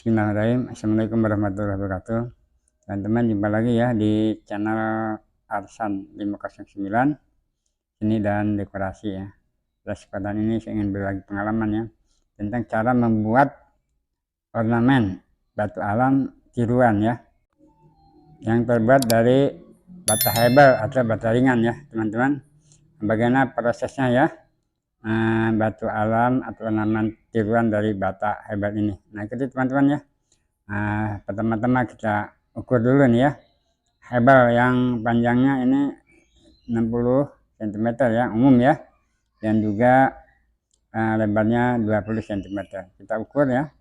Bismillahirrahmanirrahim. Assalamualaikum warahmatullahi wabarakatuh. Teman-teman, jumpa lagi ya di channel Arsan 509 seni dan dekorasi ya. Pada kesempatan ini saya ingin berbagi pengalaman ya tentang cara membuat ornamen batu alam tiruan ya, yang terbuat dari bata hebel atau bata ringan ya teman-teman. Bagaimana prosesnya ya? Batu alam atau ornamen tiruan dari bata hebel ini. Nah, itu teman-teman ya. Pertama-tama kita ukur dulu nih ya, hebel yang panjangnya ini 60 cm ya, umum ya, dan juga lebarnya 20 cm. Kita ukur ya.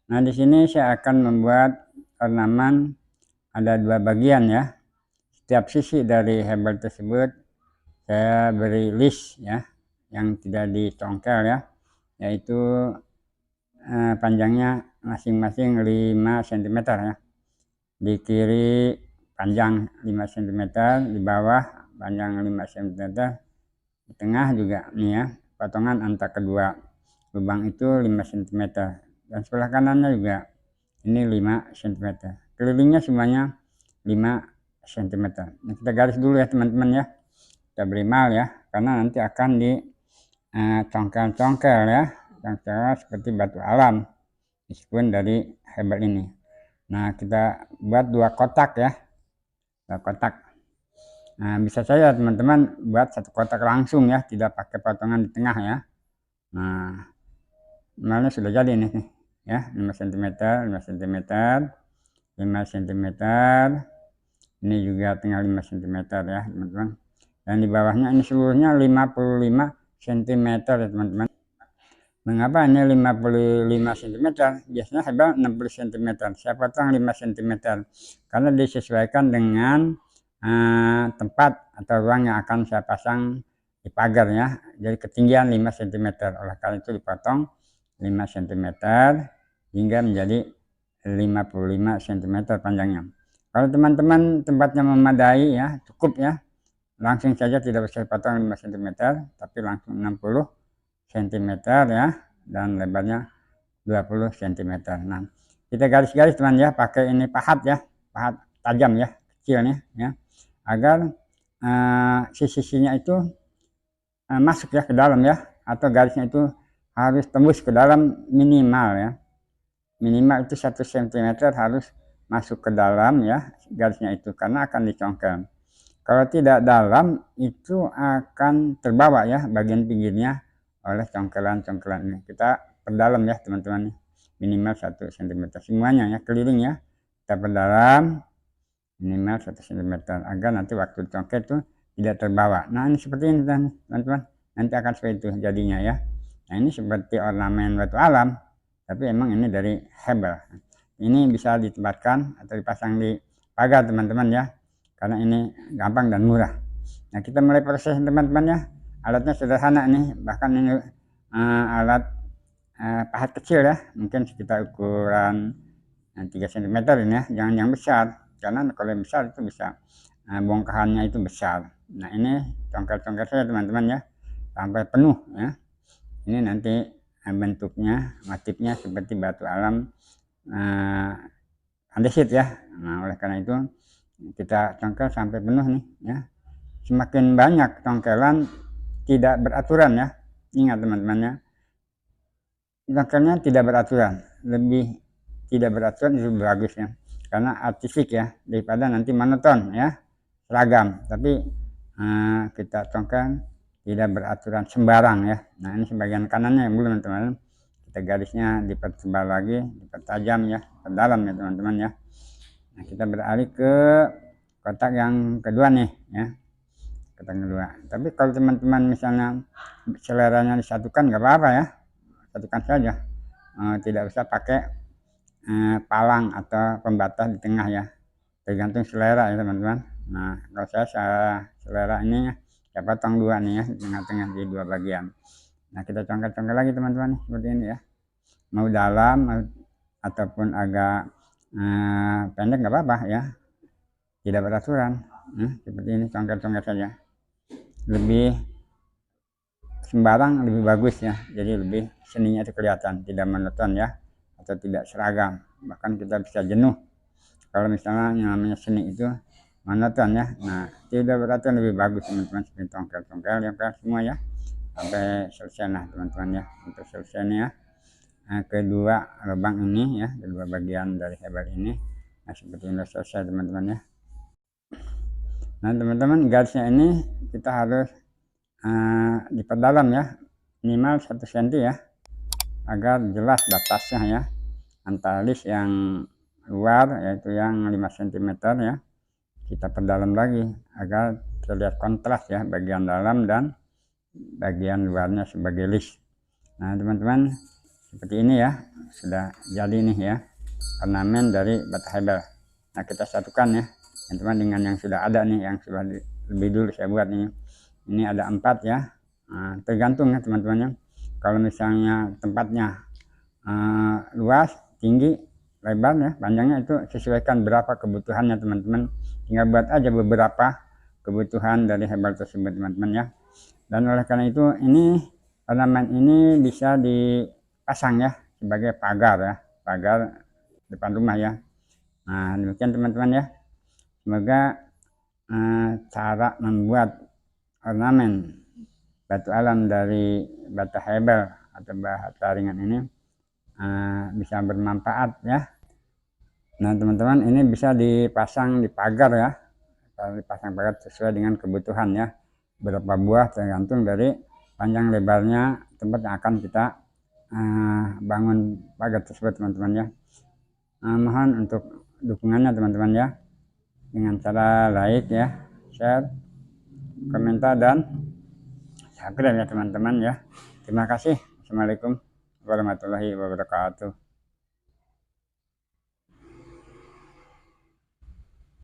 Nah, di sini saya akan membuat ornamen ada dua bagian ya. Setiap sisi dari hebel tersebut saya beri list ya, yang tidak dicongkel ya, yaitu panjangnya masing-masing 5 cm ya. Di kiri panjang 5 cm, di bawah panjang 5 cm, di tengah juga nih ya, potongan antara kedua lubang itu 5 cm, dan sebelah kanannya juga ini 5 cm, kelilingnya semuanya 5 cm. Nah, kita garis dulu ya teman-teman ya, kita beri mal ya, karena nanti akan di congkel-congkel ya, congkel seperti batu alam meskipun dari hebel ini. Nah, kita buat dua kotak ya, dua kotak. Nah, bisa saja teman-teman buat satu kotak langsung ya, tidak pakai potongan di tengah ya. Nah, malnya sudah jadi nih ya, 5 cm, 5 cm, 5 cm, ini juga tinggal 5 cm ya teman-teman, dan di bawahnya ini seluruhnya 55 cm ya teman-teman. Mengapa ini 55 cm? Biasanya hebel 60 cm. Saya potong 5 cm karena disesuaikan dengan tempat atau ruang yang akan saya pasang di pagar ya. Jadi ketinggian 5 cm. Oleh karena itu dipotong 5 cm hingga menjadi 55 cm panjangnya. Kalau teman-teman tempatnya memadai ya, cukup ya, langsung saja tidak usah potong 5 cm, tapi langsung 60 cm ya, dan lebarnya 20 cm. Nah, kita garis-garis teman ya, pakai ini pahat ya, pahat tajam ya, kecilnya ya, agar sisi-sisinya itu masuk ya ke dalam ya, atau garisnya itu harus tembus ke dalam minimal ya, minimal itu 1 cm harus masuk ke dalam ya garisnya itu, karena akan dicongkel. Kalau tidak dalam itu akan terbawa ya bagian pinggirnya oleh congkelan-congkelan ini. Kita perdalam ya teman-teman, minimal 1 cm semuanya ya, keliling ya, kita perdalam minimal 1 cm agar nanti waktu congkel itu tidak terbawa. Nah, ini seperti ini teman-teman, nanti akan seperti itu jadinya ya. Nah, ini seperti ornamen batu alam, tapi emang ini dari hebel. Ini bisa ditempatkan atau dipasang di pagar teman-teman ya, karena ini gampang dan murah. Nah, kita mulai proses teman-teman ya. Alatnya sederhana nih, bahkan ini alat pahat kecil ya, mungkin sekitar ukuran 3 cm ini ya, jangan yang besar, karena kalau yang besar itu bisa bongkahannya itu besar. Nah, ini congkel-congkel saya teman-teman ya, sampai penuh ya. Ini nanti bentuknya, motifnya seperti batu alam andesit ya. Nah, oleh karena itu kita congkel sampai penuh nih ya. Semakin banyak congkelan tidak beraturan ya, ingat teman-teman ya, congkelnya tidak beraturan, lebih tidak beraturan itu bagus ya, karena artistik ya, daripada nanti monoton ya, seragam. Tapi kita congkel tidak beraturan sembarang ya. Nah, ini sebagian kanannya yang belum teman-teman, kita garisnya dipertebal lagi, dipertajam ya, perdalam ya teman-teman ya. Nah, kita beralih ke kotak yang kedua nih ya, kotak kedua. Tapi kalau teman-teman misalnya seleranya disatukan nggak apa-apa ya, satukan saja, tidak usah pakai palang atau pembatas di tengah ya, tergantung selera ya teman-teman. Nah, kalau saya selera ini saya potong dua nih ya, di tengah-tengah di dua bagian. Nah, kita congkel-congkel lagi teman-teman seperti ini ya, mau dalam ataupun agak pendek nggak apa-apa ya, tidak beraturan. Seperti ini, congkel-congkel saja, lebih sembarang lebih bagus ya, jadi lebih seninya itu kelihatan, tidak monoton ya. atau tidak seragam, bahkan kita bisa jenuh kalau misalnya yang namanya seni itu monoton ya. Nah, tidak berarti lebih bagus teman-teman, seperti tongkel-tongkel yang semua ya, sampai selesai. Nah teman-teman ya, untuk selesainya ya, nah, kedua lubang ini ya, kedua bagian dari hebel ini, nah seperti ini selesai teman-teman ya. Nah teman-teman, garisnya ini kita harus diperdalam ya, minimal 1 cm ya, agar jelas batasnya ya, antara list yang luar yaitu yang 5 cm ya, kita perdalam lagi agar terlihat kontras ya, bagian dalam dan bagian luarnya sebagai list. Nah teman-teman, seperti ini ya, sudah jadi nih ya ornamen dari bata hebel. Nah kita satukan ya teman-teman dengan yang sudah ada nih, yang sudah lebih dulu saya buat nih. Ini ada 4 ya. Nah, tergantung ya teman-teman ya, kalau misalnya tempatnya luas, tinggi, lebar ya, panjangnya itu sesuaikan berapa kebutuhannya teman-teman, tinggal buat aja beberapa kebutuhan dari hebel tersebut teman-teman ya. Dan oleh karena itu ini ornamen ini bisa dipasang ya sebagai pagar ya, pagar depan rumah ya. Nah demikian teman-teman ya, semoga cara membuat ornamen batu alam dari bata hebel atau bata ringan ini bisa bermanfaat ya. Nah teman-teman, ini bisa dipasang di pagar ya, kalau dipasang pagar sesuai dengan kebutuhan ya, berapa buah tergantung dari panjang lebarnya tempat yang akan kita bangun pagar tersebut teman-teman ya. Mohon untuk dukungannya teman-teman ya, dengan cara like ya, share, komentar, dan subscribe ya teman-teman ya. Terima kasih. Assalamualaikum warahmatullahi wabarakatuh.